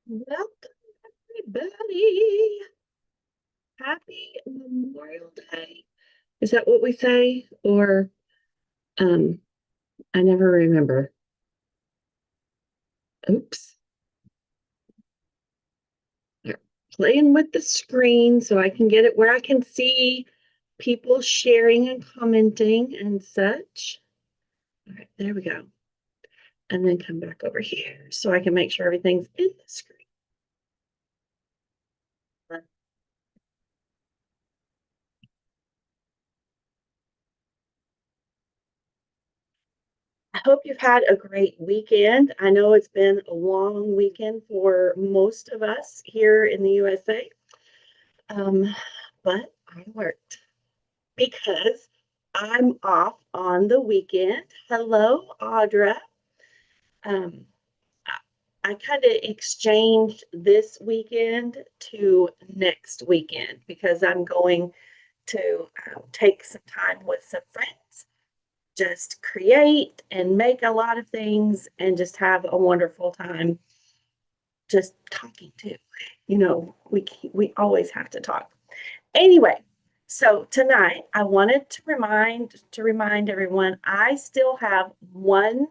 Welcome, everybody. Happy Memorial Day. Is that what we say? Or um, I never remember. Oops. They're playing with the screen so I can get it where I can see people sharing and commenting and such. All right, there we go. And then come back over here so I can make sure everything's in the screen. I hope you've had a great weekend. I know it's been a long weekend for most of us here in the USA, um, but I worked because I'm off on the weekend. Hello, Audra. Um, I kind of exchanged this weekend to next weekend because I'm going to take some time with some friends, just create and make a lot of things and just have a wonderful time just talking to. We always have to talk. Anyway, so tonight I wanted to remind everyone I still have one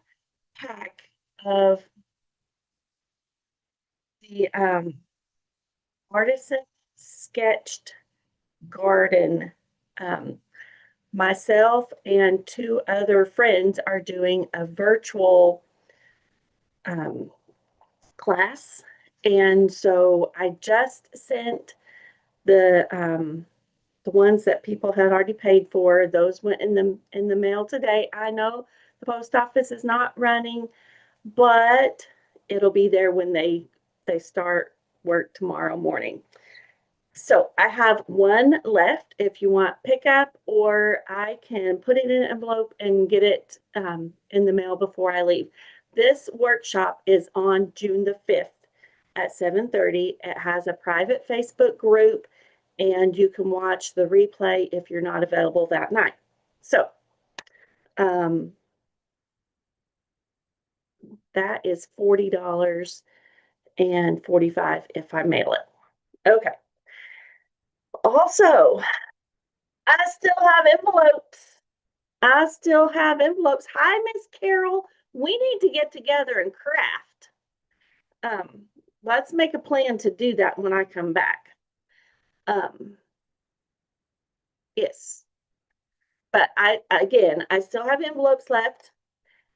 pack of the Artisan sketched garden. Um, Myself and two other friends are doing a virtual um, class. And so I just sent the ones that people had already paid for. Those went in the mail today. I know the post office is not running, but it'll be there when they start work tomorrow morning. So I have one left if you want pickup, or I can put it in an envelope and get it in the mail before I leave. This workshop is on June the 5th at 7:30. It has a private Facebook group, and you can watch the replay if you're not available that night. So um, that is $40.45 if I mail it. Okay. Also, I still have envelopes. I still have envelopes. Hi, Miss Carol. We need to get together and craft. Um, let's make a plan to do that when I come back. Um, yes, but I still have envelopes left.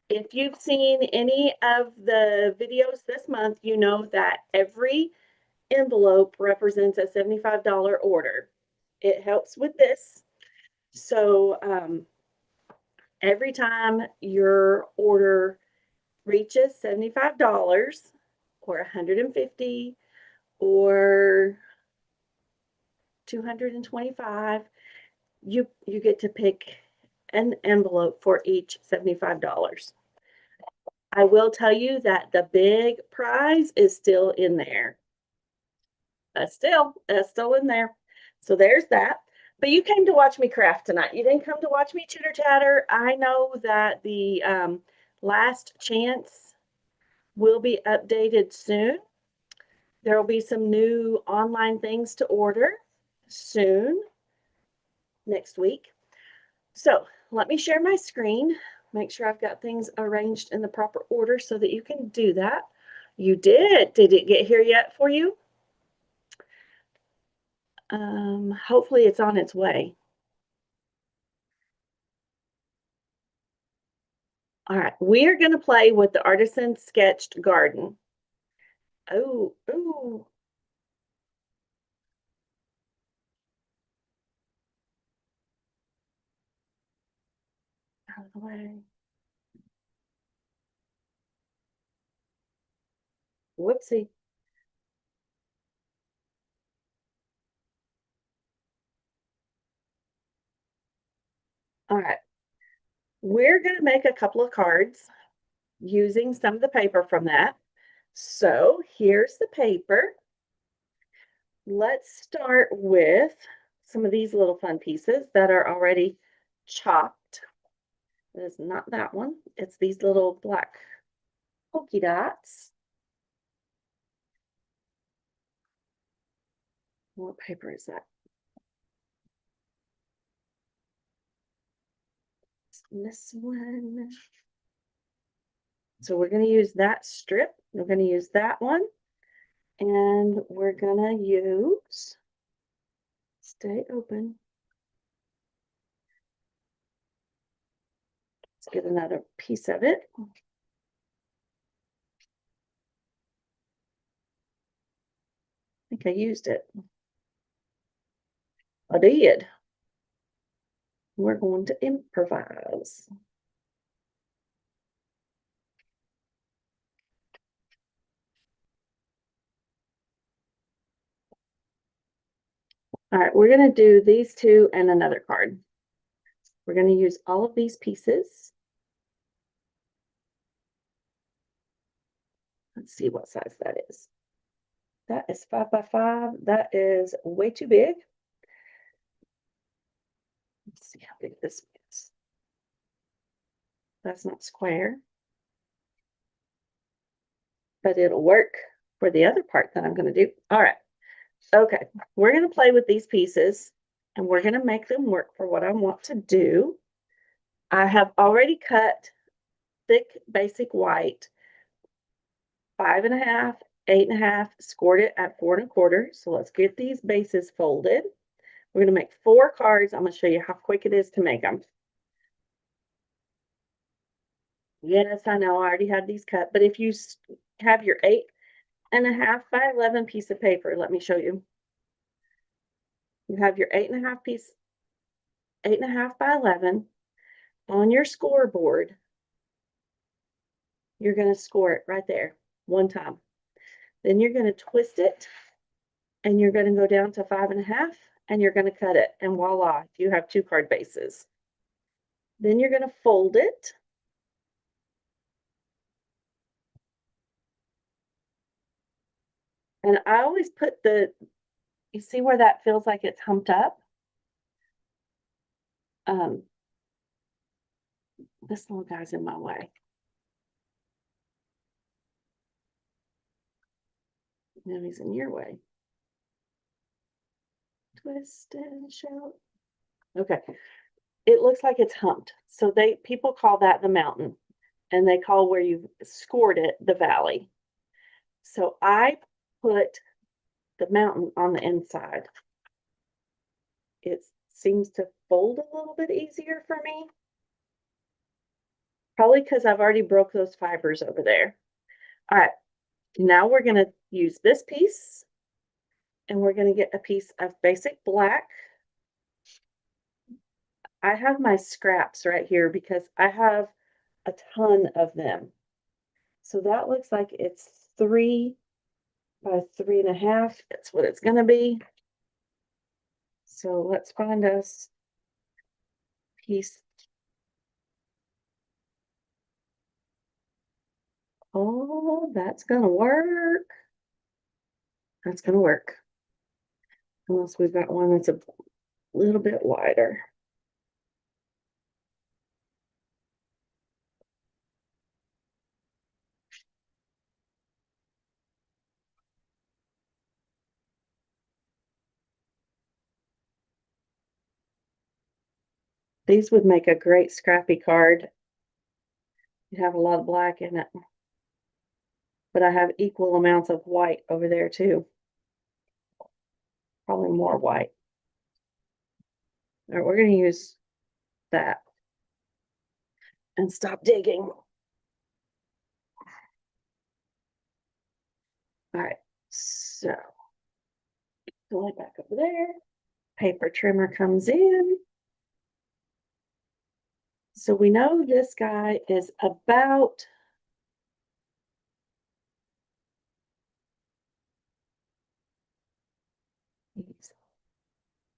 If you've seen any of the videos this month, you know that every envelope represents a $75 order. It helps with this. So every time your order reaches $75 or 150 or 225, you get to pick an envelope for each $75. I will tell you that the big prize is still in there. That's still in there. So there's that. But you came to watch me craft tonight. You didn't come to watch me chitter chatter. I know that the last chance will be updated soon. There will be some new online things to order soon, next week. So let me share my screen, make sure I've got things arranged in the proper order so that you can do that. You did. Did it get here yet for you? Hopefully it's on its way. All right, we are going to play with the Artisan Sketched Garden. Oh, ooh, out of the way. Whoopsie. All right, we're going to make a couple of cards using some of the paper from that. So here's the paper. Let's start with some of these little fun pieces that are already chopped. It is not that one. It's these little black polka dots. What paper is that? This one. So we're going to use that strip. We're going to use that one. And we're going to use, stay open. Let's get another piece of it. I think I used it. I did. We're going to improvise. All right, we're going to do these two and another card. We're going to use all of these pieces. Let's see what size that is. That is 5 by 5. That is way too big. Let's see how big this is. That's not square, but it'll work for the other part that I'm going to do. All right. Okay. We're going to play with these pieces and we're going to make them work for what I want to do. I have already cut thick basic white 5.5, 8.5, scored it at 4.25. So let's get these bases folded. We're going to make 4 cards. I'm going to show you how quick it is to make them. Yes, I know I already had these cut, but if you have your 8.5 by 11 piece of paper, let me show you. You have your 8.5 piece, 8.5 by 11 on your scoreboard. You're going to score it right there one time. Then you're going to twist it and you're going to go down to 5.5 and you're going to cut it. And voila, you have 2 card bases. Then you're going to fold it. And I always put you see where that feels like it's humped up? This little guy's in my way. Now he's in your way. Twist and shout. Okay. It looks like it's humped. So people call that the mountain. And they call where you've scored it the valley. So I put the mountain on the inside. It seems to fold a little bit easier for me. Probably because I've already broke those fibers over there. All right. Now we're going to use this piece. And we're going to get a piece of basic black. I have my scraps right here because I have a ton of them. So that looks like it's 3 by 3.5. That's what it's going to be. So let's find us a piece. Oh, that's going to work. That's going to work. Unless we've got one that's a little bit wider. These would make a great scrappy card. You have a lot of black in it. But I have equal amounts of white over there too. Probably more white. All right, we're going to use that. And stop digging. All right, so going back over there. Paper trimmer comes in. So we know this guy is about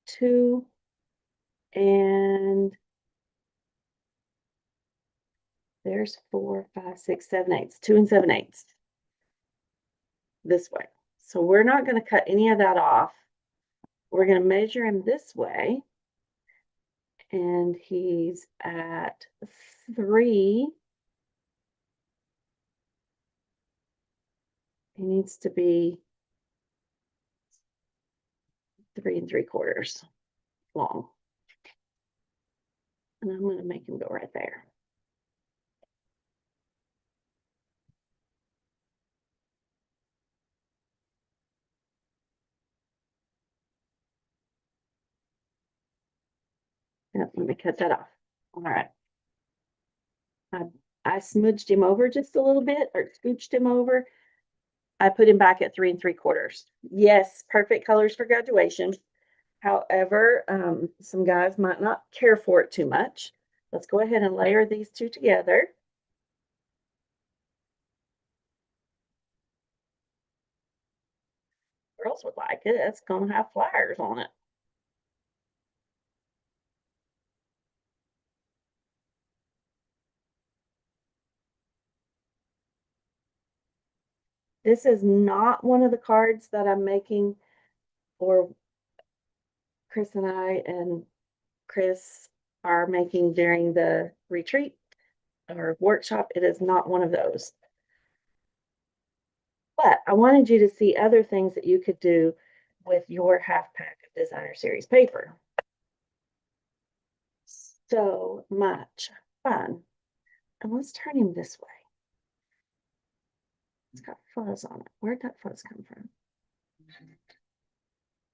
two and there's 4, 5, 6, 7, 8. 2 and 7/8 this way. So we're not going to cut any of that off. We're going to measure him this way. And he's at 3. He needs to be 3 3/4 long. And I'm going to make him go right there. Yep, let me cut that off. All right. I smudged him over just a little bit, or scooched him over. I put him back at 3 3/4. Yes, perfect colors for graduation. However, some guys might not care for it too much. Let's go ahead and layer these two together. Girls would like it. It's going to have flowers on it. This is not one of the cards that I'm making for Chris and Chris are making during the retreat or workshop. It is not one of those. But I wanted you to see other things that you could do with your half pack of Designer Series paper. So much fun. And let's turn him this way. It's got fuzz on it. Where'd that fuzz come from?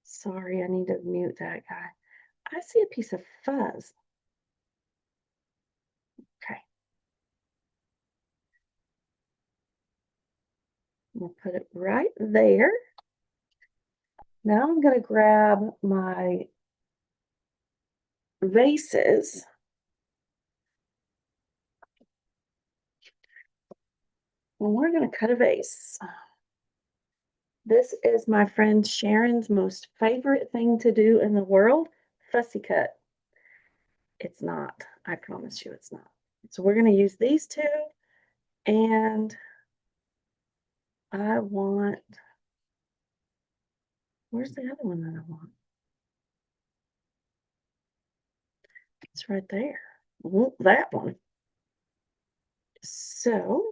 Sorry, I need to mute that guy. I see a piece of fuzz. Okay. I'm going to put it right there. Now I'm going to grab my vases. And we're going to cut a vase. This is my friend Sharon's most favorite thing to do in the world, fussy cut. It's not. I promise you it's not. So we're going to use these two, and I want, where's the other one that I want? It's right there. That one. So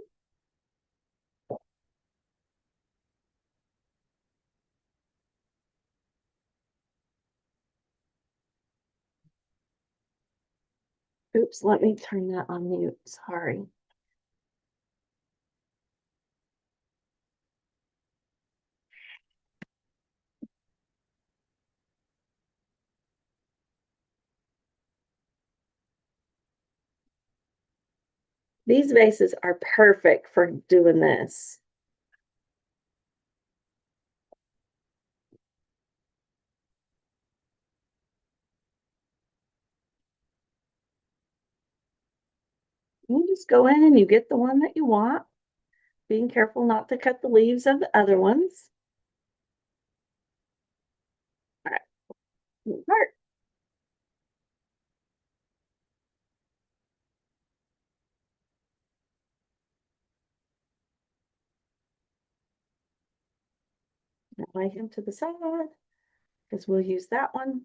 oops, let me turn that on mute. Sorry. These vases are perfect for doing this. You just go in and you get the one that you want, being careful not to cut the leaves of the other ones. All right. Part. Lay him to the side because we'll use that one.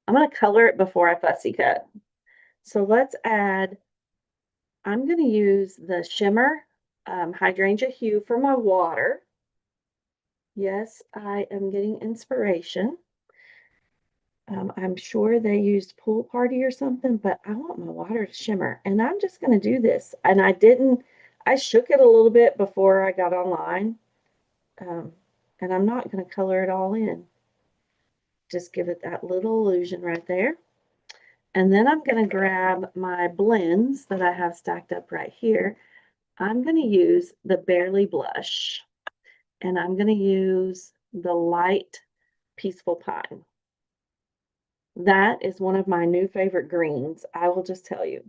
I'm going to color it before I fussy cut. So let's add, I'm going to use the shimmer hydrangea hue for my water. Yes, I am getting inspiration. I'm sure they used Pool Party or something, but I want my water to shimmer. And I'm just going to do this. And I shook it a little bit before I got online. And I'm not going to color it all in. Just give it that little illusion right there. And then I'm going to grab my blends that I have stacked up right here. I'm going to use the Barely Blush. And I'm going to use the Light Peaceful Pine. That is one of my new favorite greens, I will just tell you.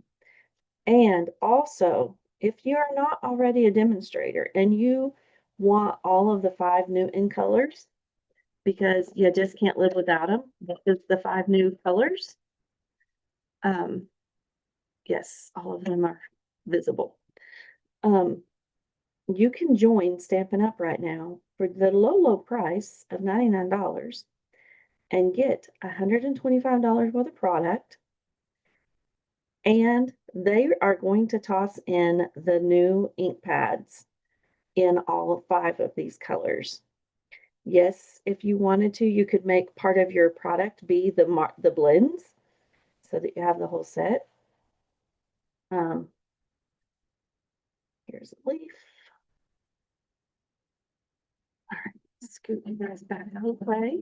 And also, if you are not already a demonstrator and you want all of the 5 new in colors, because you just can't live without them, this is the 5 new colors. Yes, all of them are visible. You can join Stampin' Up! Right now for the low, low price of $99 and get $125 worth of product. And they are going to toss in the new ink pads in all 5 of these colors. Yes, if you wanted to, you could make part of your product be the blends so that you have the whole set. Um, here's a leaf. All right, scoot you guys back out of the way.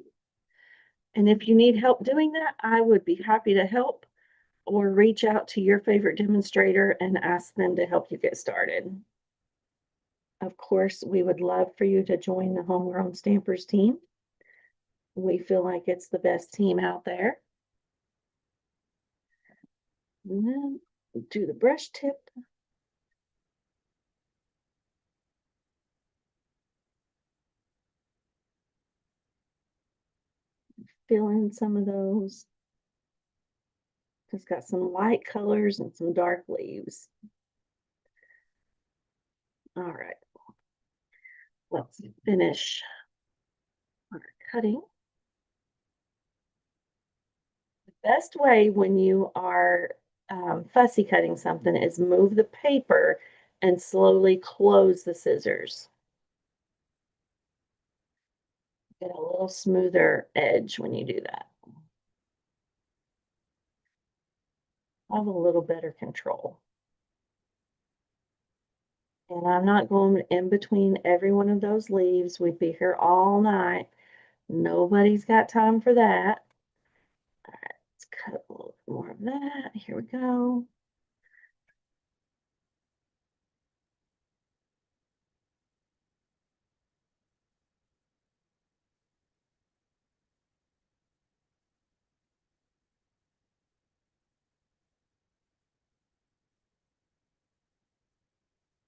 And if you need help doing that, I would be happy to help, or reach out to your favorite demonstrator and ask them to help you get started. Of course, we would love for you to join the Homegrown Stampers team. We feel like it's the best team out there. And then do the brush tip. Fill in some of those. It's got some light colors and some dark leaves. All right, let's finish our cutting. The best way when you are fussy cutting something is move the paper and slowly close the scissors. Get a little smoother edge when you do that. Have a little better control. And I'm not going in between every one of those leaves. We'd be here all night. Nobody's got time for that. All right, let's cut a little more of that. Here we go.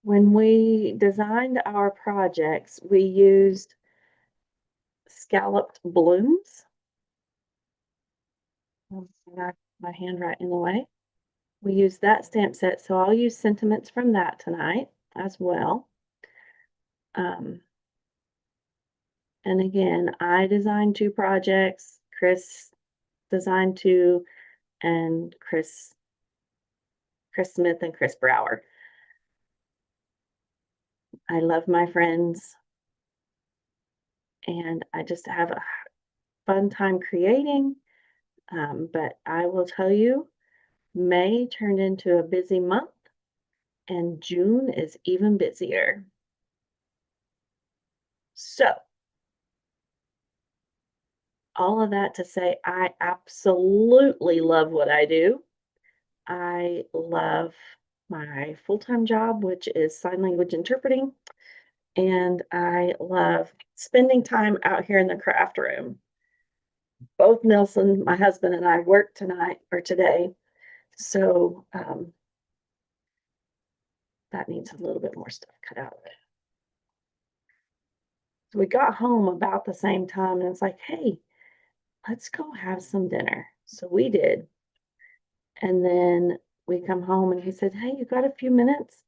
When we designed our projects, we used scalloped blooms. Got my hand right in the way. We used that stamp set, so I'll use sentiments from that tonight as well. And again, I designed 2 projects, Chris designed 2, and Chris Smith and Chris Brower. I love my friends, and I just have a fun time creating. But I will tell you, May turned into a busy month, and June is even busier. So, all of that to say, I absolutely love what I do. I love my full-time job, which is sign language interpreting, and I love spending time out here in the craft room. Both Nelson, my husband, and I work tonight or today, so that needs a little bit more stuff cut out of it. So we got home about the same time, and it's like, hey, let's go have some dinner. So we did. And then we come home and he said, hey, you got a few minutes?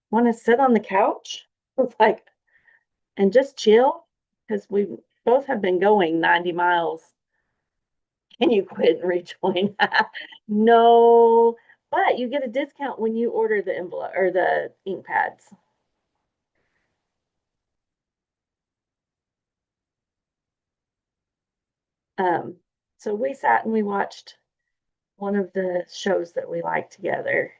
Want to sit on the couch? I was like, and just chill? Because we both have been going 90 miles. Can you quit and rejoin? No, but you get a discount when you order the envelope or the ink pads. Um, so we sat and we watched one of the shows that we like together,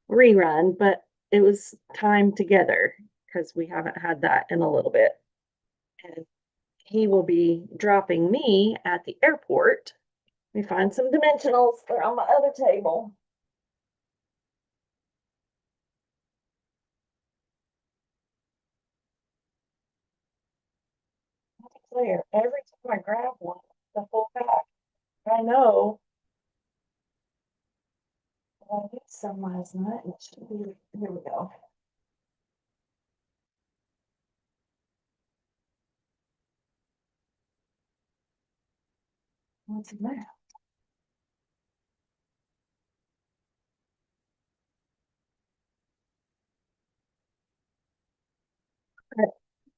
rerun, but it was time together because we haven't had that in a little bit. And he will be dropping me at the airport. Let me find some dimensionals. They're on my other table. I declare, every time I grab one, the full pack. I know I did some last night, and it should be. Here we go. What's in there?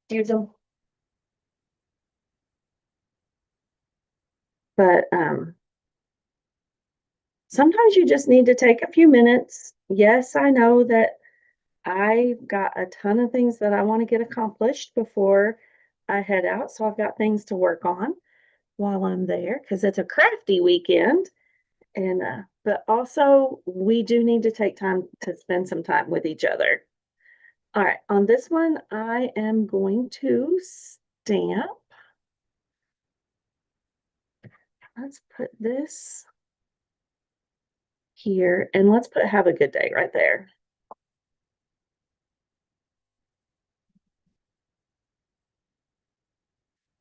Use them. But sometimes you just need to take a few minutes. Yes, I know that I've got a ton of things that I want to get accomplished before I head out. So I've got things to work on while I'm there because it's a crafty weekend. And but also we do need to take time to spend some time with each other. All right, on this one, I am going to stamp. Let's put this here and let's put have a good day right there.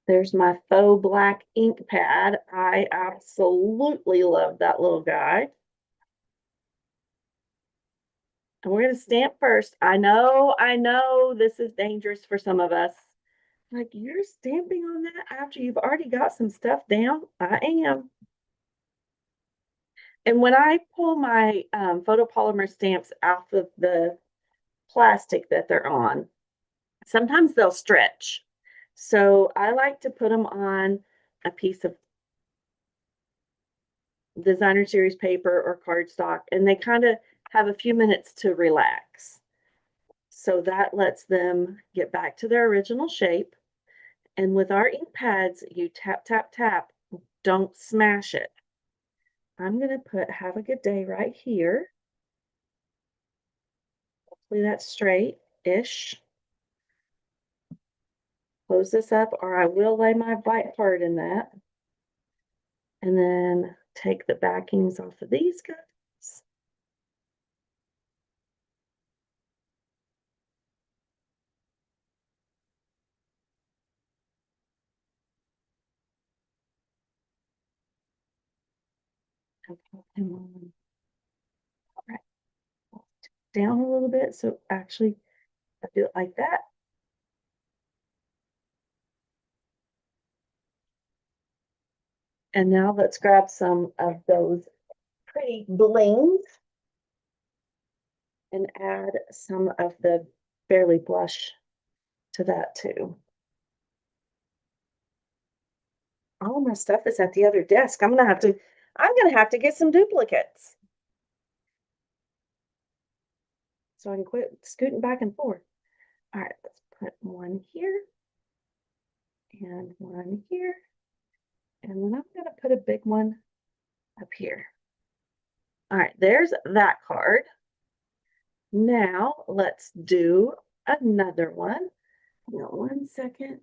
There's my faux black ink pad. I absolutely love that little guy. And we're going to stamp first. I know this is dangerous for some of us. Like, you're stamping on that after you've already got some stuff down? I am. And when I pull my photopolymer stamps out of the plastic that they're on, sometimes they'll stretch. So I like to put them on a piece of designer series paper or cardstock, and they kind of have a few minutes to relax. So that lets them get back to their original shape. And with our ink pads, you tap, tap, tap, don't smash it. I'm going to put have a good day right here. Hopefully that's straight-ish. Close this up, or I will lay my white part in that. And then take the backings off of these guys. And put them on. All right. Down a little bit. So actually, I do it like that. And now let's grab some of those pretty blings and add some of the Fairly Blush to that too. All my stuff is at the other desk. I'm gonna have to get some duplicates so I can quit scooting back and forth. All right, let's put one here and one here. And then I'm gonna put a big one up here. All right, there's that card. Now let's do another one. Hang on 1 second.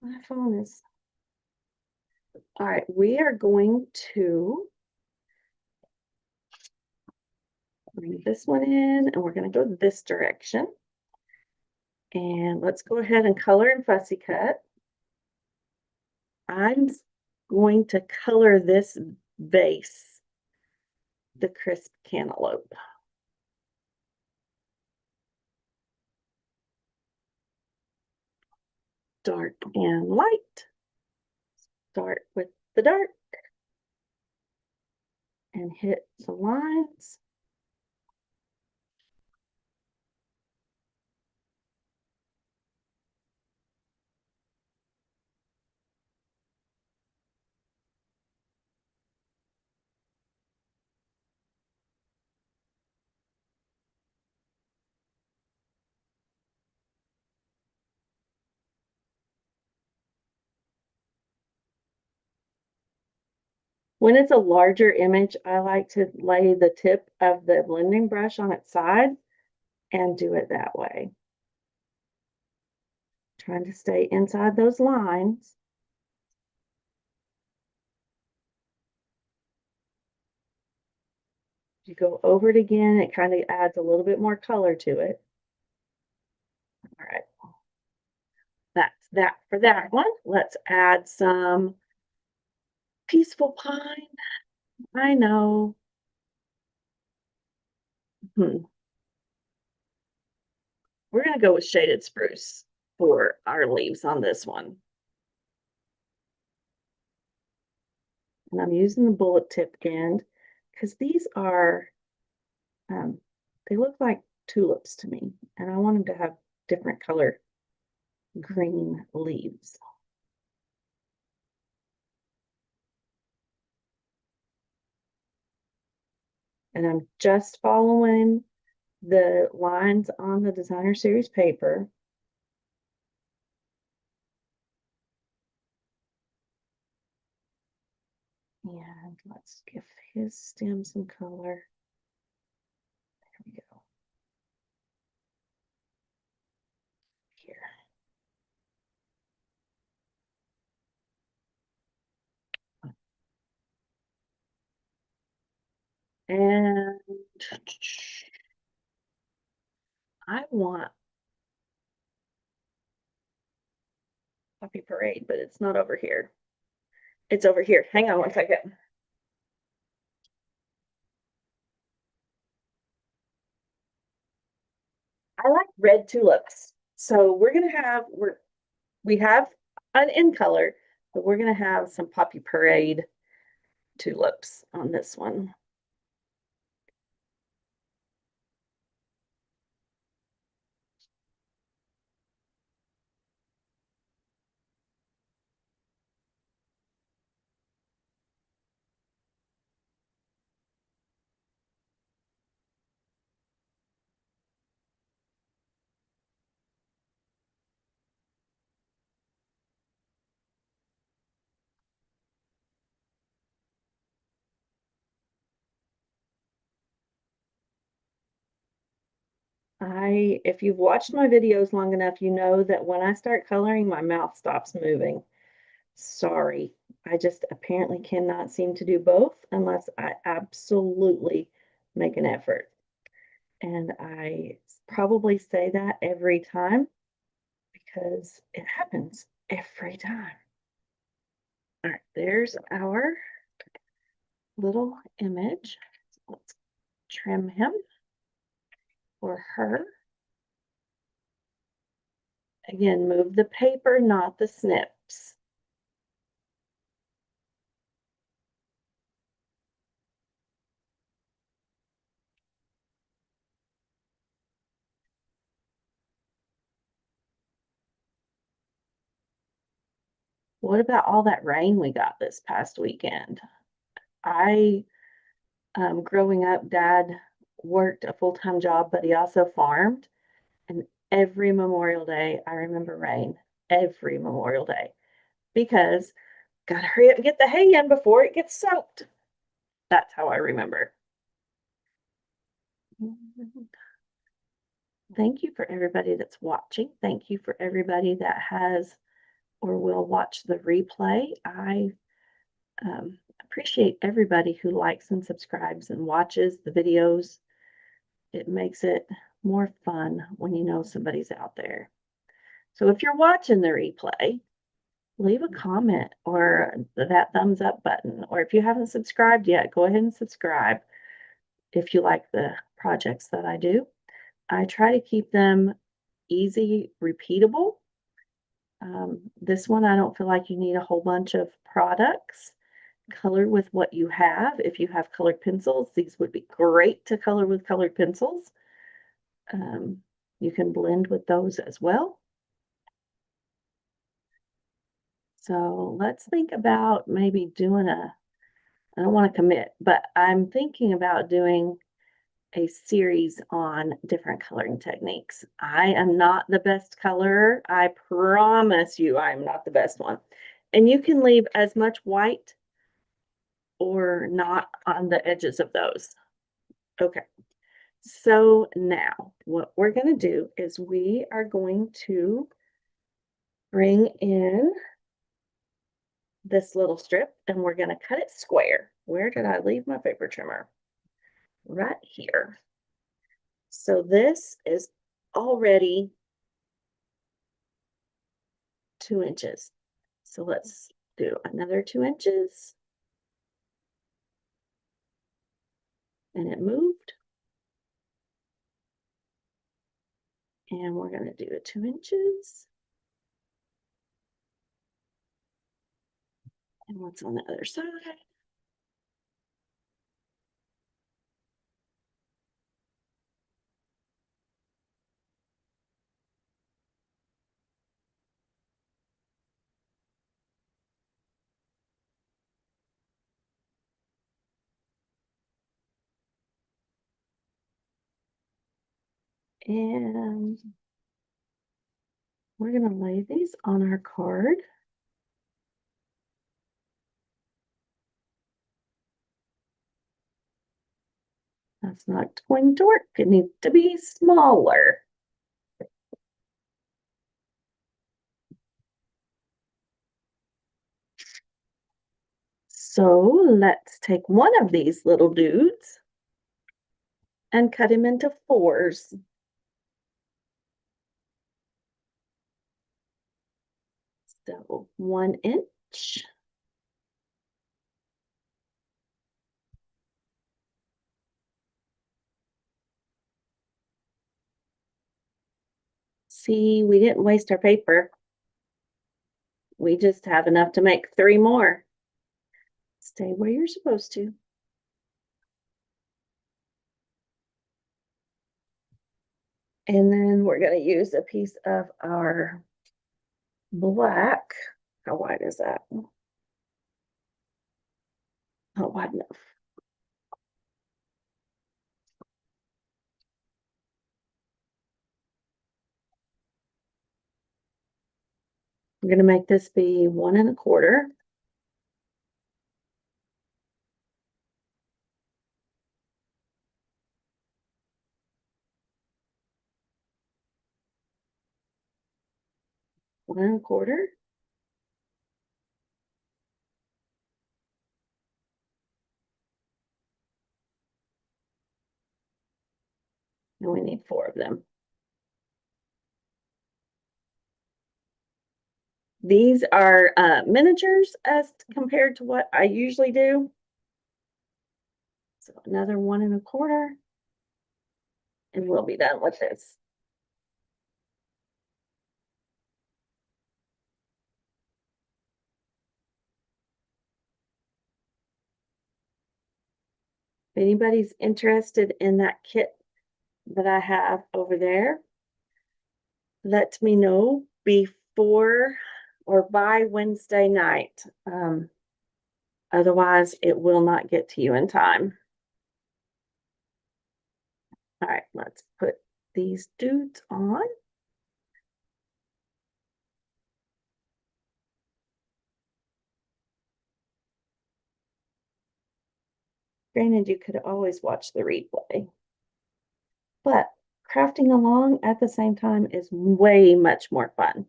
My phone is. All right, we are going to bring this one in and we're going to go this direction. And let's go ahead and color and fussy cut. I'm going to color this base the crisp cantaloupe. Dark and light. Start with the dark and hit some lines. When it's a larger image, I like to lay the tip of the blending brush on its side and do it that way. Trying to stay inside those lines. You go over it again, it kind of adds a little bit more color to it. All right. That's that for that one. Let's add some Peaceful Pine. I know. We're going to go with Shaded Spruce for our leaves on this one. And I'm using the bullet tip end because these are, they look like tulips to me. And I want them to have different color green leaves. And I'm just following the lines on the designer series paper. Let's give his stem some color. There we go. Here. And I want Puppy Parade, but it's not over here. It's over here. Hang on one second. I like red tulips. So we have an in color, but we're gonna have some Poppy Parade tulips on this one. If you've watched my videos long enough, you know that when I start coloring, my mouth stops moving. Sorry, I just apparently cannot seem to do both unless I absolutely make an effort. And I probably say that every time because it happens every time. All right, there's our little image. Let's trim him or her. Again, move the paper, not the snips. What about all that rain we got this past weekend? Growing up, Dad worked a full-time job, but he also farmed. And every Memorial Day, I remember rain every Memorial Day because gotta hurry up and get the hay in before it gets soaked. That's how I remember. Thank you for everybody that's watching. Thank you for everybody that has or will watch the replay. I appreciate everybody who likes and subscribes and watches the videos. It makes it more fun when you know somebody's out there. So if you're watching the replay, leave a comment or that thumbs up button. Or if you haven't subscribed yet, go ahead and subscribe if you like the projects that I do. I try to keep them easy, repeatable. This one, I don't feel like you need a whole bunch of products. Color with what you have. If you have colored pencils, these would be great to color with colored pencils. You can blend with those as well. So let's think about maybe doing I don't want to commit, but I'm thinking about doing a series on different coloring techniques. I am not the best colorer. I promise you I'm not the best one. And you can leave as much white or not on the edges of those. Okay. So now what we're going to do is we are going to bring in this little strip and we're going to cut it square. Where did I leave my paper trimmer? Right here. So this is already 2 inches. So let's do another 2 inches. And it moved. And we're going to do a 2 inches. And what's on the other side? And we're going to lay these on our card. That's not going to work. It needs to be smaller. So let's take one of these little dudes and cut him into 4s. So 1 inch. See, we didn't waste our paper. We just have enough to make 3 more. Stay where you're supposed to. And then we're going to use a piece of our black. How wide is that? Not wide enough. I'm going to make this be 1 1/4. One and a quarter. And we need 4 of them. These are miniatures as compared to what I usually do. So another 1 1/4. And we'll be done with this. If anybody's interested in that kit that I have over there, let me know before or by Wednesday night. Otherwise, it will not get to you in time. All right, let's put these dudes on. Granted, you could always watch the replay, but crafting along at the same time is way much more fun.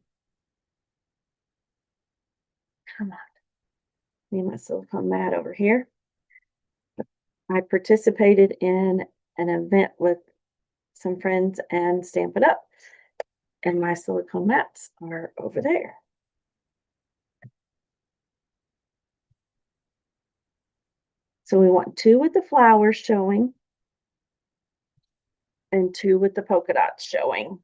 Come on. Need my silicone mat over here. I participated in an event with some friends and Stampin' Up, and my silicone mats are over there. So we want 2 with the flowers showing and 2 with the polka dots showing.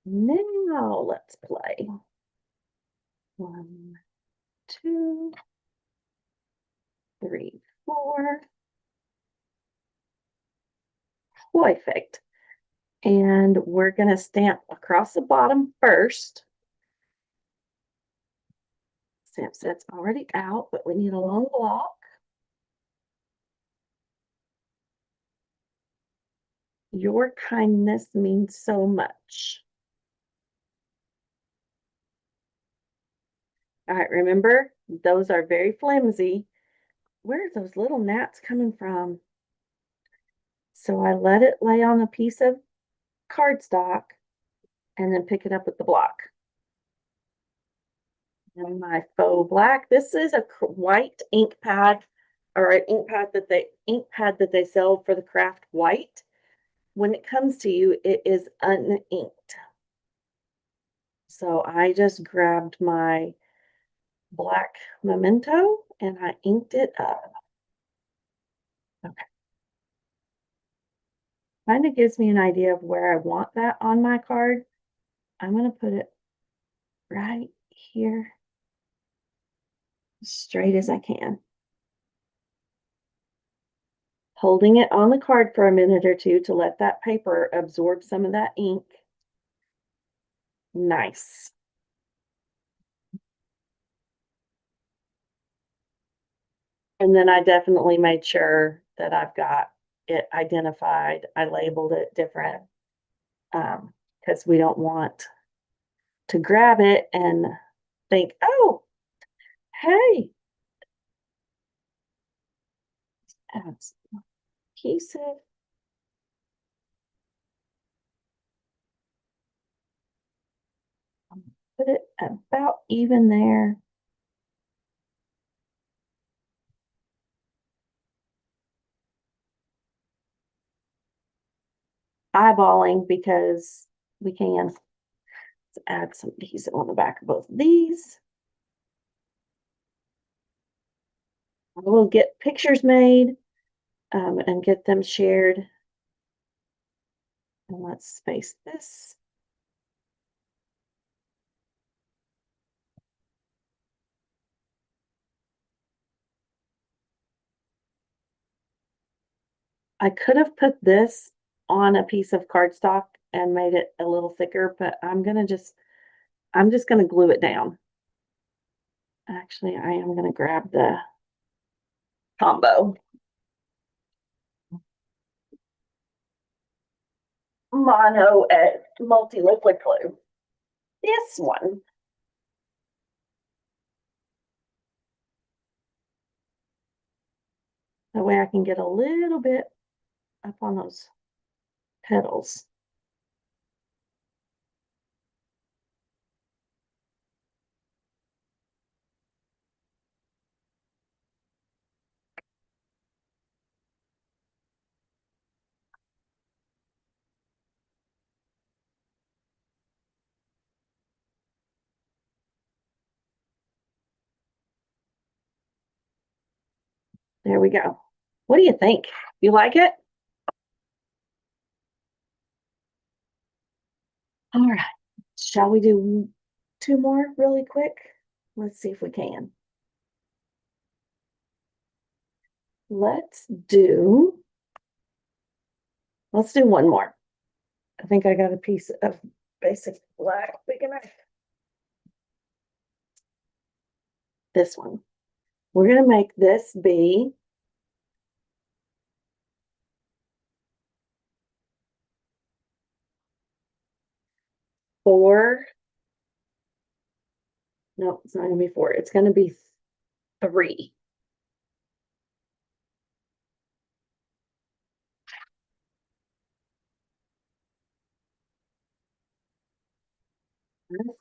Now let's play. 1, 2, 3, 4. Perfect. And we're going to stamp across the bottom first. Stamp set's already out, but we need a long block. Your kindness means so much. All right, remember, those are very flimsy. Where are those little gnats coming from? So I let it lay on a piece of cardstock and then pick it up with the block. And my faux black. This is a white ink pad, or an ink pad that they sell for the craft white. When it comes to you, it is uninked. So I just grabbed my black memento and I inked it up. Okay. Kind of gives me an idea of where I want that on my card. I'm going to put it right here, as straight as I can. Holding it on the card for a minute or two to let that paper absorb some of that ink. Nice. And then I definitely made sure that I've got it identified. I labeled it different. because we don't want to grab it and think, oh, hey, that's adhesive. Put it about even there. Eyeballing because we can. Let's add some adhesive on the back of both of these. We'll get pictures made and get them shared. And let's space this. I could have put this on a piece of cardstock and made it a little thicker, but I'm just gonna glue it down. Actually, I am gonna grab the combo. Mono at multi-liquid glue. This one. That way I can get a little bit up on those petals. There we go. What do you think? You like it? All right. Shall we do two more really quick? Let's see if we can. Let's do one more. I think I got a piece of basic black big enough. This one. We're going to make this be four. No, it's not going to be four. It's going to be three.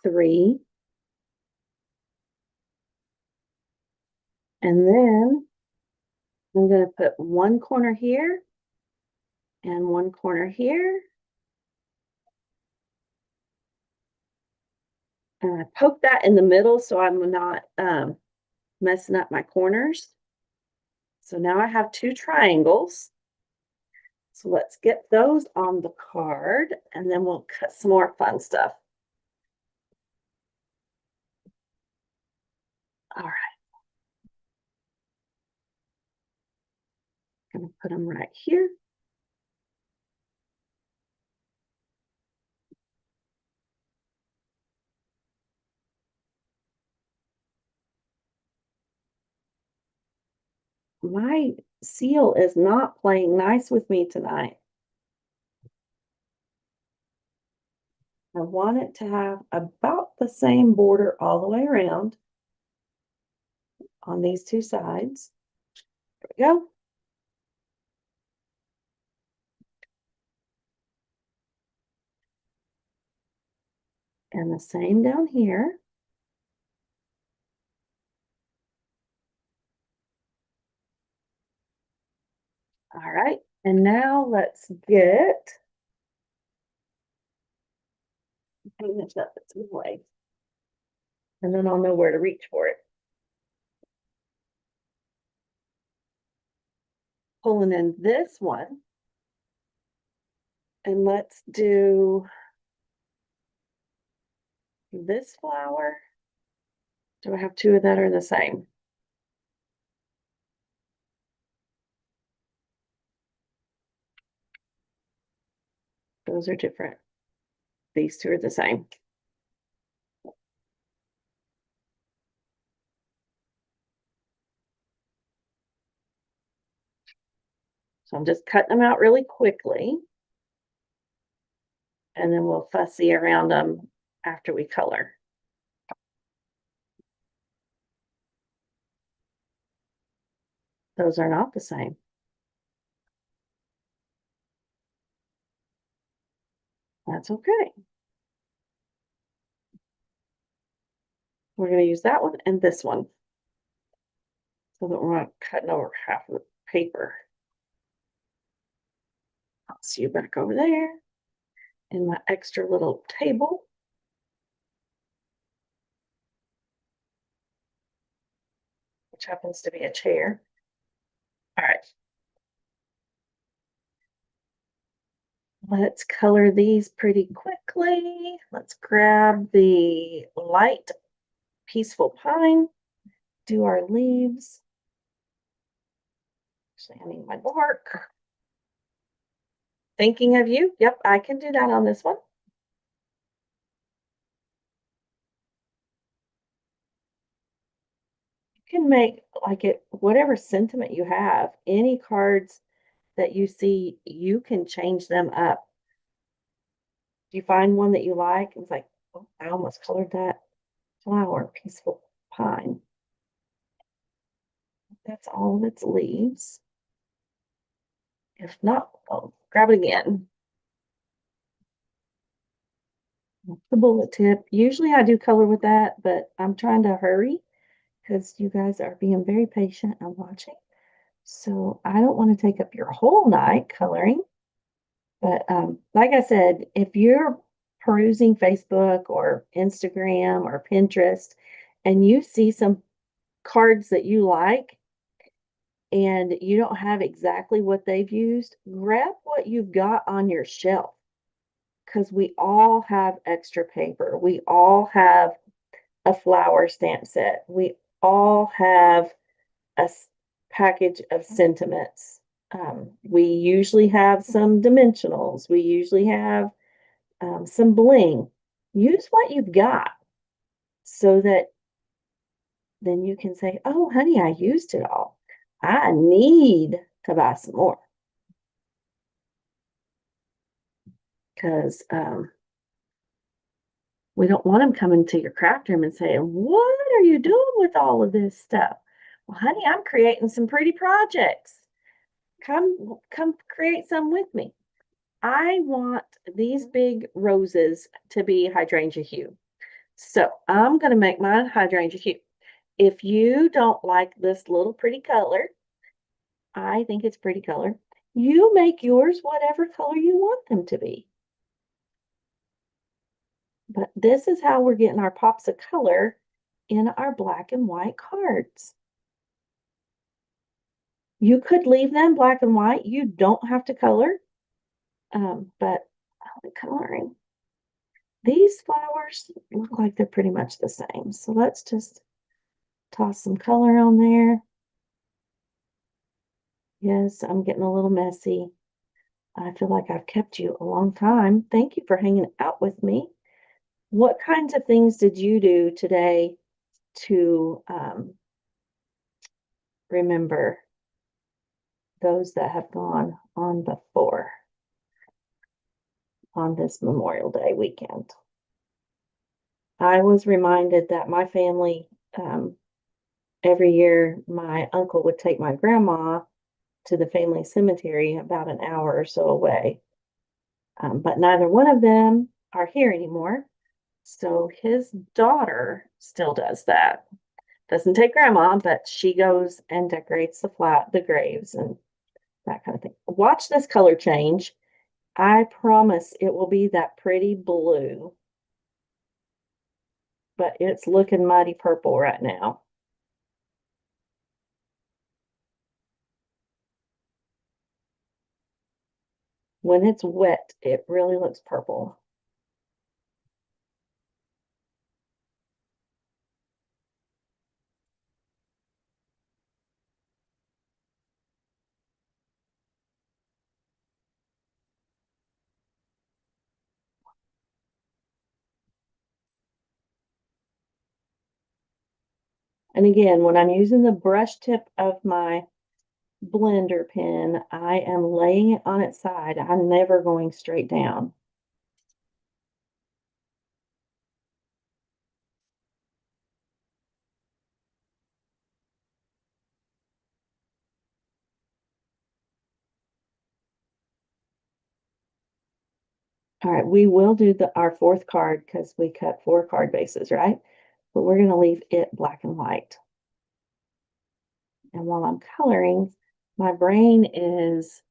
Three. And then I'm going to put one corner here and one corner here. And I poke that in the middle so I'm not messing up my corners. So now I have two triangles. So let's get those on the card and then we'll cut some more fun stuff. All right. I'm going to put them right here. My seal is not playing nice with me tonight. I want it to have about the same border all the way around on these two sides. There we go. And the same down here. All right, and now let's get hang this up its way. And then I'll know where to reach for it. Pulling in this one. And let's do this flower. Do I have two of that are the same? Those are different. These two are the same. So I'm just cutting them out really quickly. and then we'll fussy around them after we color. Those are not the same. That's okay. We're going to use that one and this one so that we're not cutting over half of the paper. I'll see you back over there in my extra little table. Which happens to be a chair. All right. Let's color these pretty quickly. Let's grab the light peaceful pine, do our leaves. Actually, I need my bark. Thinking of you. Yep, I can do that on this one. You can make like it whatever sentiment you have. Any cards that you see, you can change them up. Do you find one that you like? It's like, oh, I almost colored that flower, peaceful pine. That's all of its leaves. If not, I'll grab it again. The bullet tip. Usually I do color with that, but I'm trying to hurry because you guys are being very patient and watching. So I don't want to take up your whole night coloring. But like I said, if you're perusing Facebook or Instagram or Pinterest and you see some cards that you like and you don't have exactly what they've used, grab what you've got on your shelf because we all have extra paper. We all have a flower stamp set. We all have a package of sentiments. We usually have some dimensionals. We usually have some bling. Use what you've got so that then you can say, oh, honey, I used it all. I need to buy some more. Because we don't want them coming to your craft room and saying, what are you doing with all of this stuff? Well, honey, I'm creating some pretty projects. Come create some with me. I want these big roses to be hydrangea hue. So I'm going to make mine hydrangea hue. If you don't like this little pretty color, I think it's pretty color. You make yours whatever color you want them to be. But this is how we're getting our pops of color in our black and white cards. You could leave them black and white. You don't have to color. But I'll be coloring. These flowers look like they're pretty much the same. So let's just toss some color on there. Yes, I'm getting a little messy. I feel like I've kept you a long time. Thank you for hanging out with me. What kinds of things did you do today to remember those that have gone on before on this Memorial Day weekend? I was reminded that my family, every year, my uncle would take my grandma to the family cemetery about an hour or so away. But neither one of them are here anymore. So his daughter still does that. Doesn't take grandma, but she goes and decorates the graves and that kind of thing. Watch this color change. I promise it will be that pretty blue, but it's looking mighty purple right now. When it's wet, it really looks purple. And again, when I'm using the brush tip of my blender pen, I am laying it on its side. I'm never going straight down. All right, we will do our fourth card because we cut 4 card bases, right? But we're going to leave it black and white. And while I'm coloring, my brain is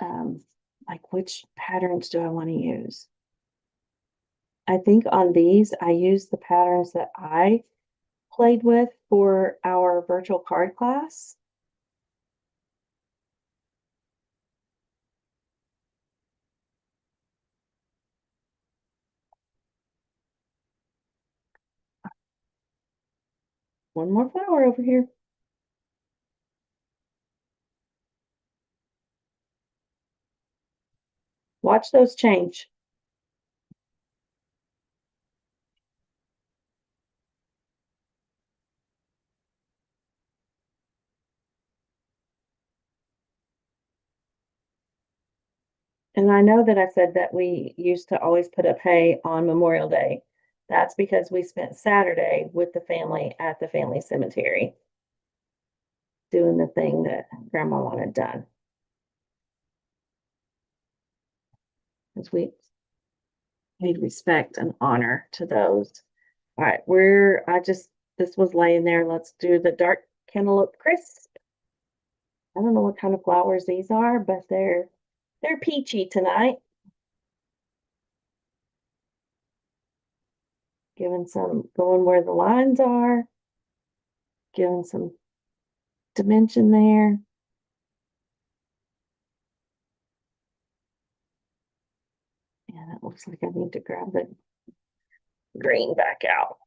like, which patterns do I want to use? I think on these, I use the patterns that I played with for our virtual card class. One more flower over here. Watch those change. And I know that I said that we used to always put up hay on Memorial Day. That's because we spent Saturday with the family at the family cemetery doing the thing that Grandma wanted done. Because we paid respect and honor to those. All right, this was laying there. Let's do the dark cantaloupe crisp. I don't know what kind of flowers these are, but they're peachy tonight. Giving some, going where the lines are, giving some dimension there. And it looks like I need to grab the green back out.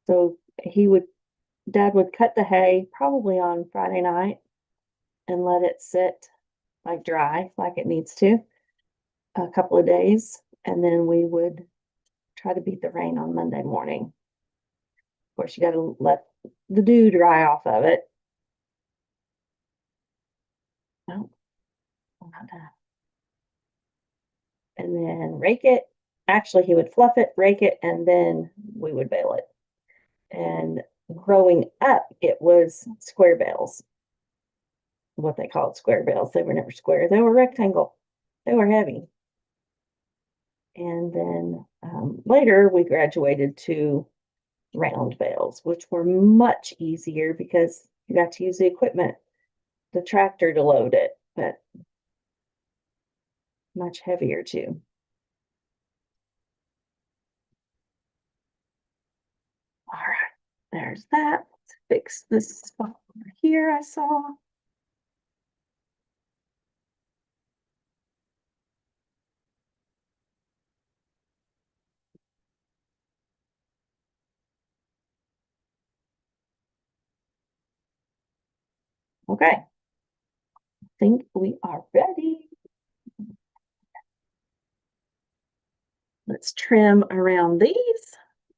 So Dad would cut the hay probably on Friday night and let it sit like dry, like it needs to, a couple of days. And then we would try to beat the rain on Monday morning. Of course, you got to let the dew dry off of it. No, not done. And then rake it. Actually, he would fluff it, rake it, and then we would bale it. And growing up, it was square bales, what they called square bales. They were never square, they were rectangle, they were heavy. And then later, we graduated to round bales, which were much easier because you got to use the equipment, the tractor to load it, but much heavier too. All right, there's that. Let's fix this spot over here I saw. Okay, I think we are ready. Let's trim around these,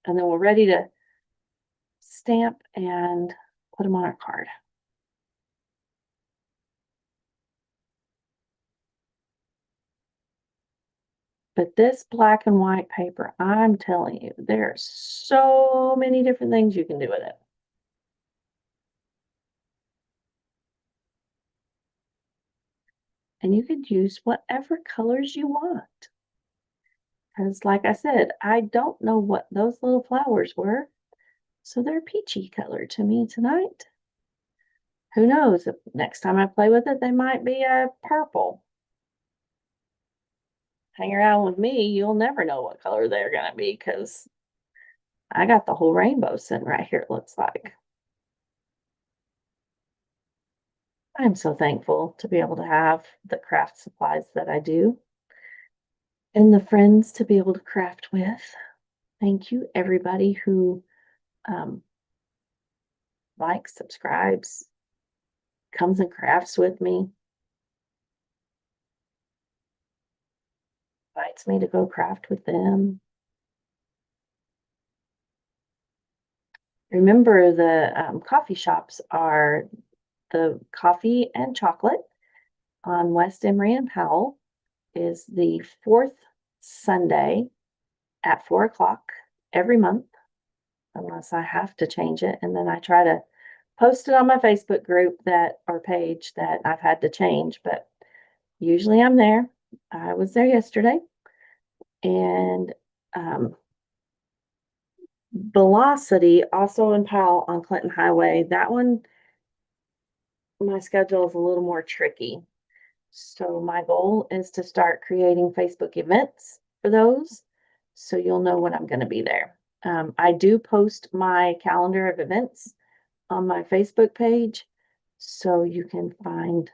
and then we're ready to stamp and put them on our card. But this black and white paper, I'm telling you, there are so many different things you can do with it. And you could use whatever colors you want. Because like I said, I don't know what those little flowers were. So they're peachy color to me tonight. Who knows? If next time I play with it, they might be a purple. Hang around with me, you'll never know what color they're going to be because I got the whole rainbow sitting right here, it looks like. I'm so thankful to be able to have the craft supplies that I do and the friends to be able to craft with. Thank you, everybody who um, likes, subscribes, comes and crafts with me, invites me to go craft with them. Remember, the coffee shops are the Coffee and Chocolate on West Emory and Powell is the fourth Sunday at 4 o'clock every month. unless I have to change it. And then I try to post it on my Facebook group or page that I've had to change, but usually I'm there. I was there yesterday. And Velocity, also in Powell on Clinton Highway, that one, my schedule is a little more tricky. So my goal is to start creating Facebook events for those, so you'll know when I'm going to be there. I do post my calendar of events on my Facebook page, so you can find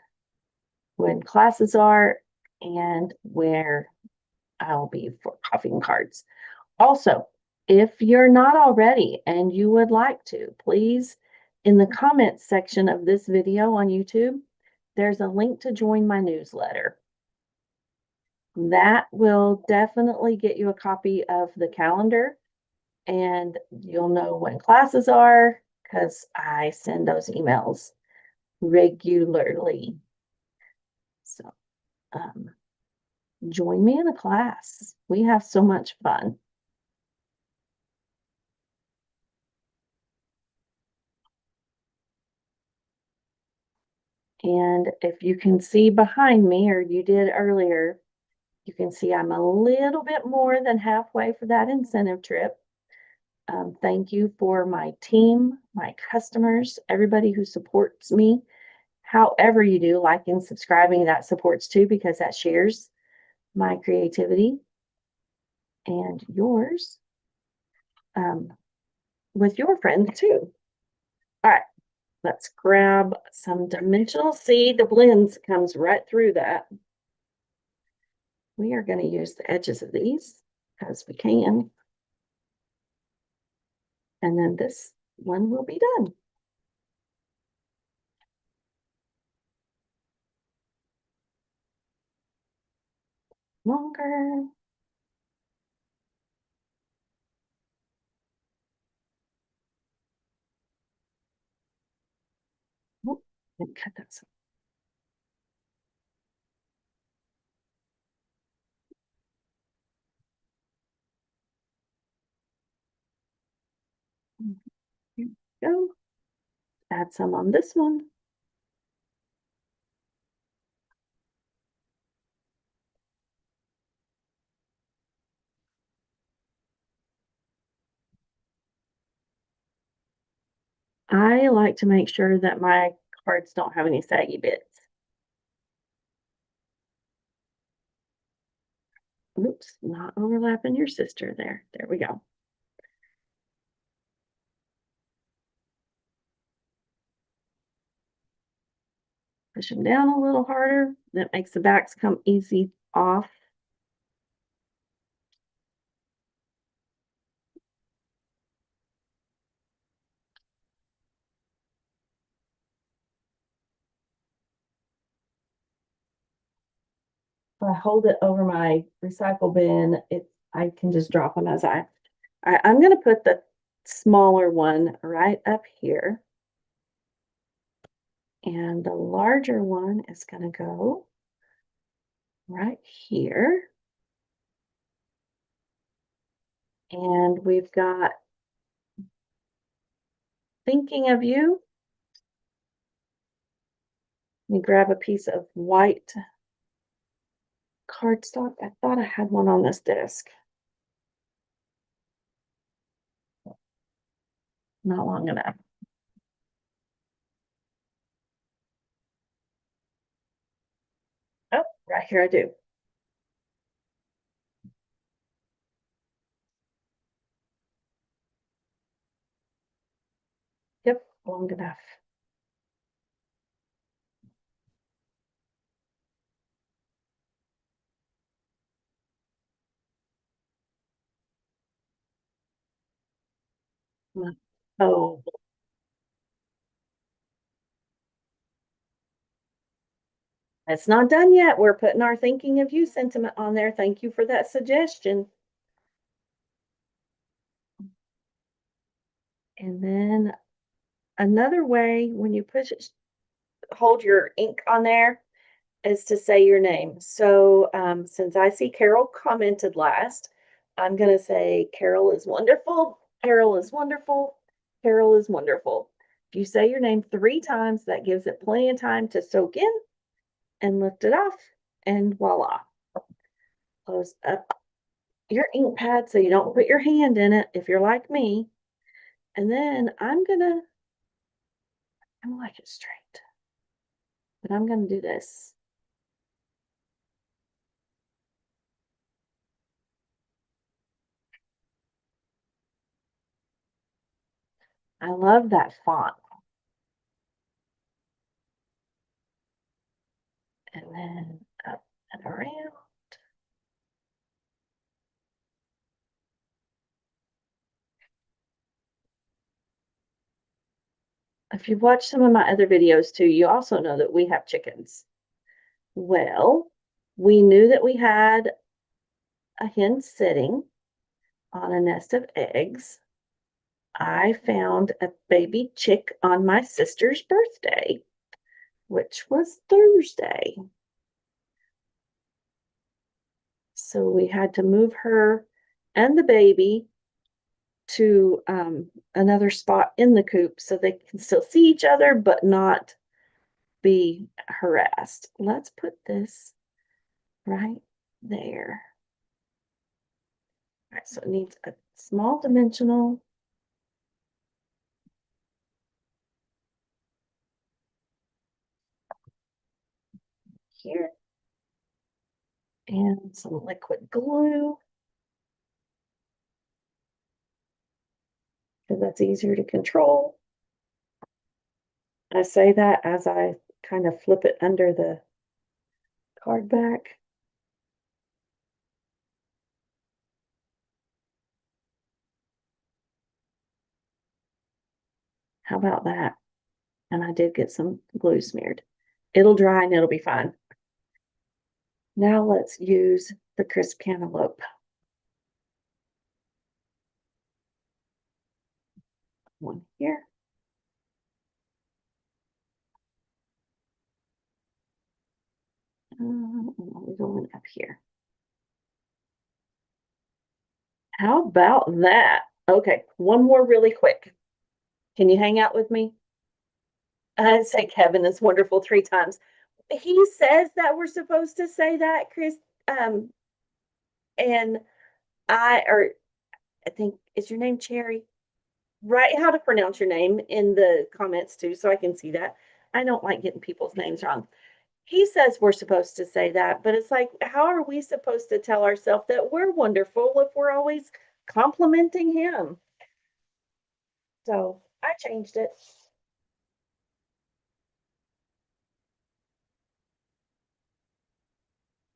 when classes are and where I'll be for coffee and cards. Also, if you're not already and you would like to, please, in the comments section of this video on YouTube, there's a link to join my newsletter. That will definitely get you a copy of the calendar, and you'll know when classes are because I send those emails regularly. So join me in a class. We have so much fun. And if you can see behind me, or you did earlier, you can see I'm a little bit more than halfway for that incentive trip. Thank you for my team, my customers, everybody who supports me. However you do, liking, subscribing, that supports too, because that shares my creativity and yours with your friends too. All right, let's grab some dimensional. See, the blends comes right through that. We are going to use the edges of these because we can. And then this one will be done. Longer. Oh, and cut that some. Here we go. Add some on this one. I like to make sure that my cards don't have any saggy bits. Oops, not overlapping your sister there. There we go. Push them down a little harder. That makes the backs come easy off. If I hold it over my recycle bin, I can just drop them as I'm going to put the smaller one right up here. And the larger one is going to go right here. And we've got Thinking of You. Let me grab a piece of white cardstock. I thought I had one on this desk. Not long enough. Oh, right here I do. Yep, long enough. Oh, it's not done yet. We're putting our Thinking of You sentiment on there. Thank you for that suggestion. And then another way when you hold your ink on there is to say your name. So since I see Carol commented last, I'm going to say Carol is wonderful. Carol is wonderful. Carol is wonderful. If you say your name 3 times, that gives it plenty of time to soak in and lift it off, and voila. Close up your ink pad so you don't put your hand in it if you're like me. And then I'm gonna like it straight, but I'm gonna do this. I love that font. And then up and around. If you've watched some of my other videos too, you also know that we have chickens. Well, we knew that we had a hen sitting on a nest of eggs. I found a baby chick on my sister's birthday, which was Thursday. So we had to move her and the baby to another spot in the coop so they can still see each other but not be harassed. Let's put this right there. All right, so it needs a small dimensional. Here. And some liquid glue. Because that's easier to control. I say that as I kind of flip it under the card back. How about that? And I did get some glue smeared. It'll dry and it'll be fine. Now let's use the crisp cantaloupe. One here. And we're going up here. How about that? Okay, one more really quick. Can you hang out with me? I'd say Kevin is wonderful 3 times. He says that we're supposed to say that, Chris. And I think, is your name Cherry? Write how to pronounce your name in the comments too, so I can see that. I don't like getting people's names wrong. He says we're supposed to say that, but it's like, how are we supposed to tell ourselves that we're wonderful if we're always complimenting him? So I changed it.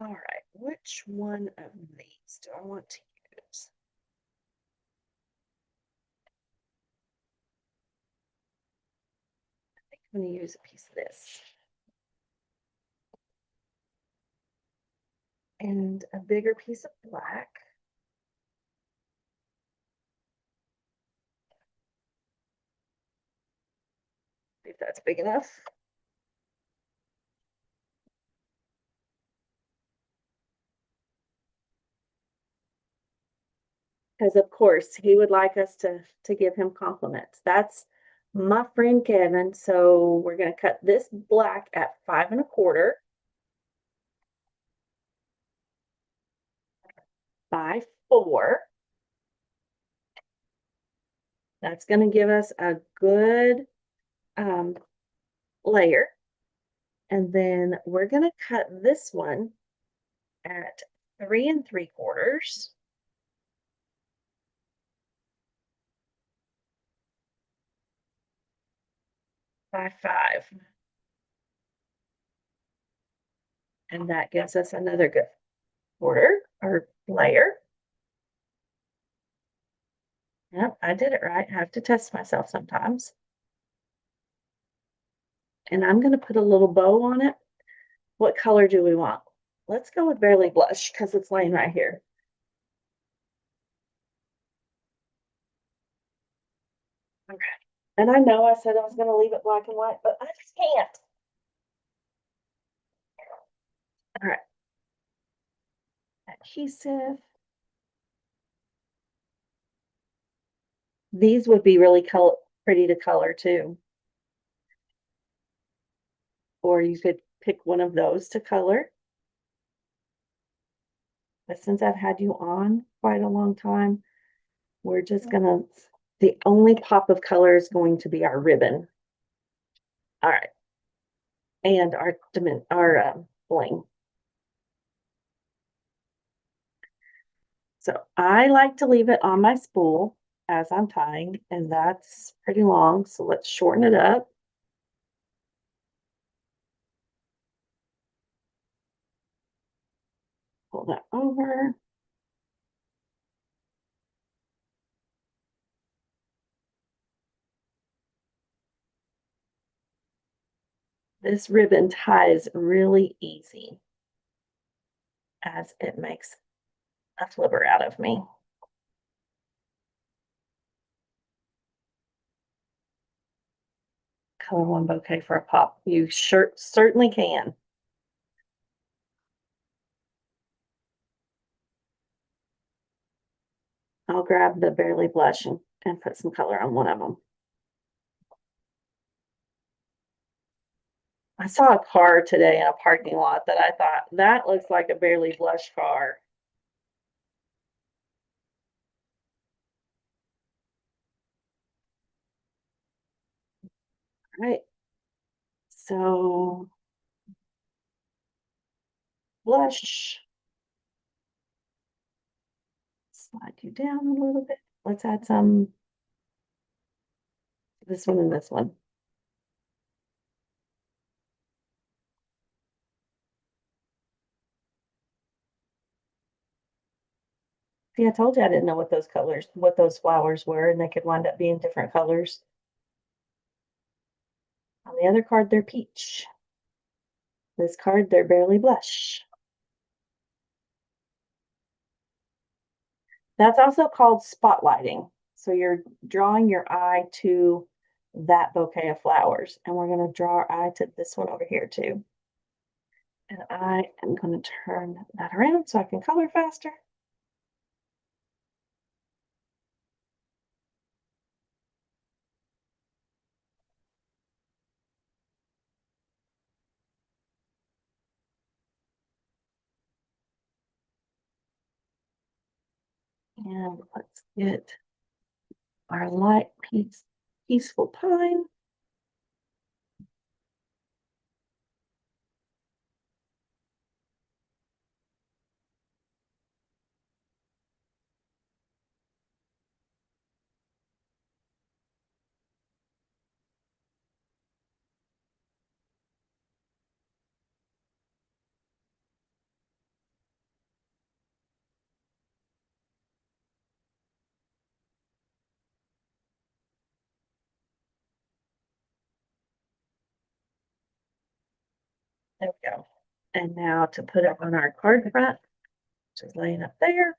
All right, which one of these do I want to use? I think I'm going to use a piece of this. And a bigger piece of black. See if that's big enough. Because of course he would like us to give him compliments. That's my friend Kevin. So we're going to cut this black at 5 1/4 by 4. That's going to give us a good layer. And then we're going to cut this one at 3 3/4 by 5. And that gives us another good border or layer. Yep, I did it right. I have to test myself sometimes. And I'm going to put a little bow on it. What color do we want? Let's go with Barely Blush because it's laying right here. Okay. And I know I said I was going to leave it black and white, but I just can't. All right. Adhesive. These would be really pretty to color too. Or you could pick one of those to color. But since I've had you on quite a long time, we're just gonna, the only pop of color is going to be our ribbon. All right. And our bling. So I like to leave it on my spool as I'm tying, and that's pretty long. So let's shorten it up. Pull that over. This ribbon ties really easy as it makes a flipper out of me. Color one bouquet for a pop. You certainly can. I'll grab the Barely Blush and put some color on one of them. I saw a car today in a parking lot that I thought, that looks like a Barely Blush car. Right. So blush. Slide you down a little bit. Let's add some, this one and this one. See, I told you I didn't know what those flowers were, and they could wind up being different colors. On the other card, they're peach. This card, they're Barely Blush. That's also called spotlighting. So you're drawing your eye to that bouquet of flowers. And we're going to draw our eye to this one over here too. And I am going to turn that around so I can color faster. And let's get our light peaceful pine. There we go. And now to put it on our card front, just laying up there.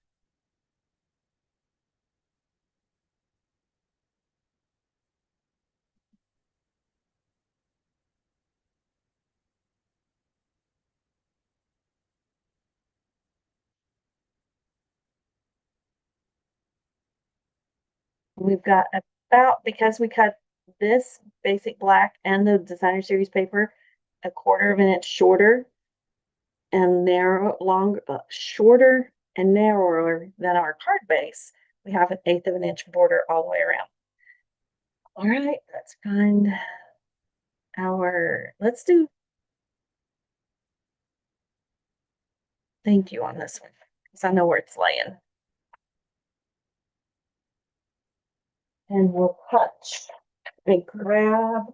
We've got about, because we cut this basic black and the designer series paper a quarter of an inch shorter and shorter and narrower than our card base, we have an 1/8 of an inch border all the way around. All right, let's find let's do thank you on this one because I know where it's laying. And we'll touch and grab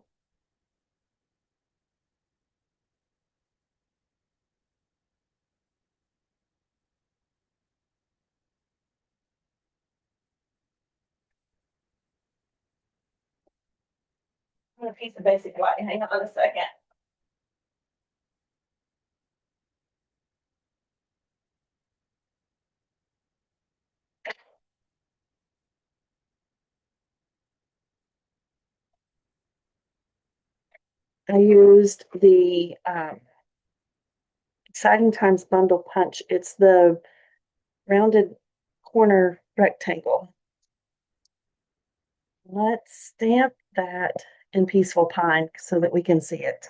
a piece of basic white. Hang on a second. I used the Exciting Times Bundle Punch. It's the rounded corner rectangle. Let's stamp that in Peaceful Pine so that we can see it.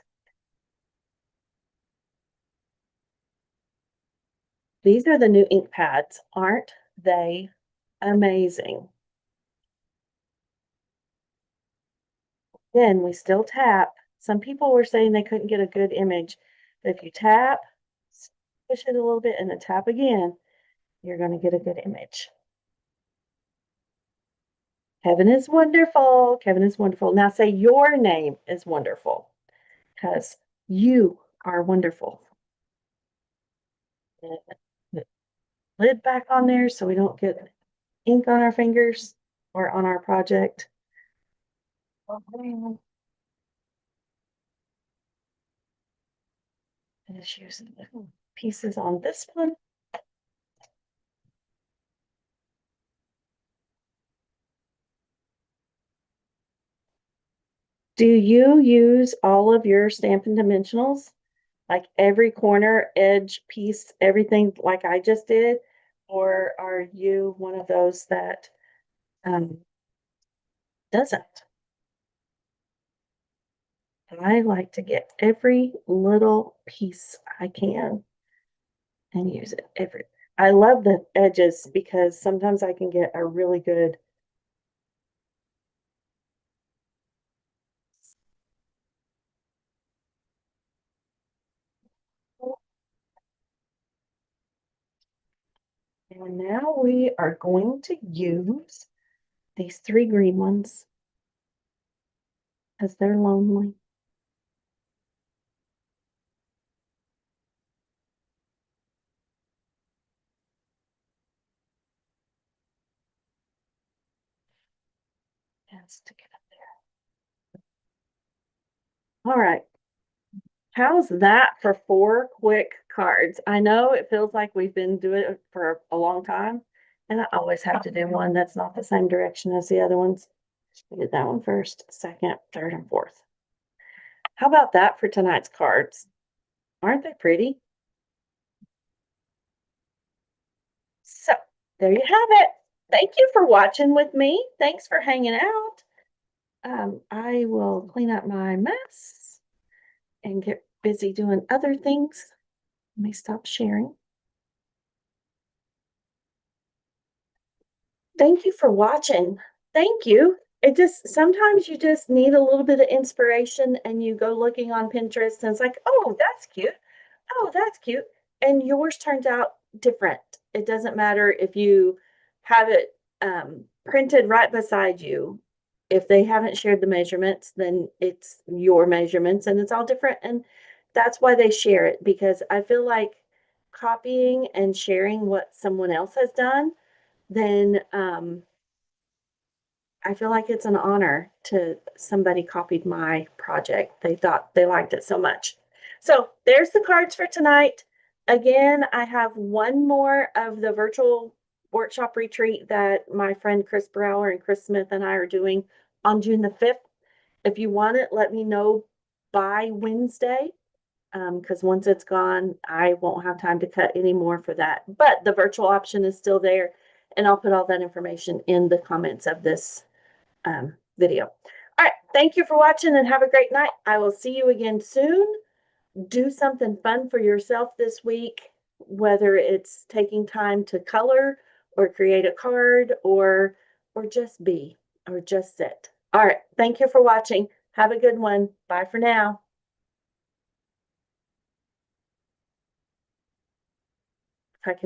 These are the new ink pads. Aren't they amazing? Then we still tap. Some people were saying they couldn't get a good image, but if you tap, push it a little bit, and then tap again, you're going to get a good image. Kevin is wonderful. Kevin is wonderful. Now say your name is wonderful because you are wonderful. And the lid back on there so we don't get ink on our fingers or on our project. Just using the pieces on this one. Do you use all of your Stampin' Dimensionals? Like every corner, edge, piece, everything like I just did? Or are you one of those that doesn't? I like to get every little piece I can and use it every. I love the edges because sometimes I can get a really good and now we are going to use these 3 green ones because they're lonely. Has to get up there. All right. How's that for 4 quick cards? I know it feels like we've been doing it for a long time, and I always have to do one that's not the same direction as the other ones. We did that one first, second, third, and fourth. How about that for tonight's cards? Aren't they pretty? So there you have it. Thank you for watching with me. Thanks for hanging out. I will clean up my mess and get busy doing other things. Let me stop sharing. Thank you for watching. Thank you. It just sometimes you just need a little bit of inspiration and you go looking on Pinterest and it's like, oh, that's cute. Oh, that's cute. And yours turns out different. It doesn't matter if you have it printed right beside you. If they haven't shared the measurements, then it's your measurements and it's all different. And that's why they share it because I feel like copying and sharing what someone else has done, then I feel like it's an honor to somebody copied my project. They thought they liked it so much. So there's the cards for tonight. Again, I have one more of the virtual workshop retreat that my friend Chris Brower and Chris Smith and I are doing on June the 5th. If you want it, let me know by Wednesday because once it's gone, I won't have time to cut any more for that. But the virtual option is still there, and I'll put all that information in the comments of this video. All right. Thank you for watching and have a great night. I will see you again soon. Do something fun for yourself this week, whether it's taking time to color or create a card or just be or just sit. All right. Thank you for watching. Have a good one. Bye for now. If I can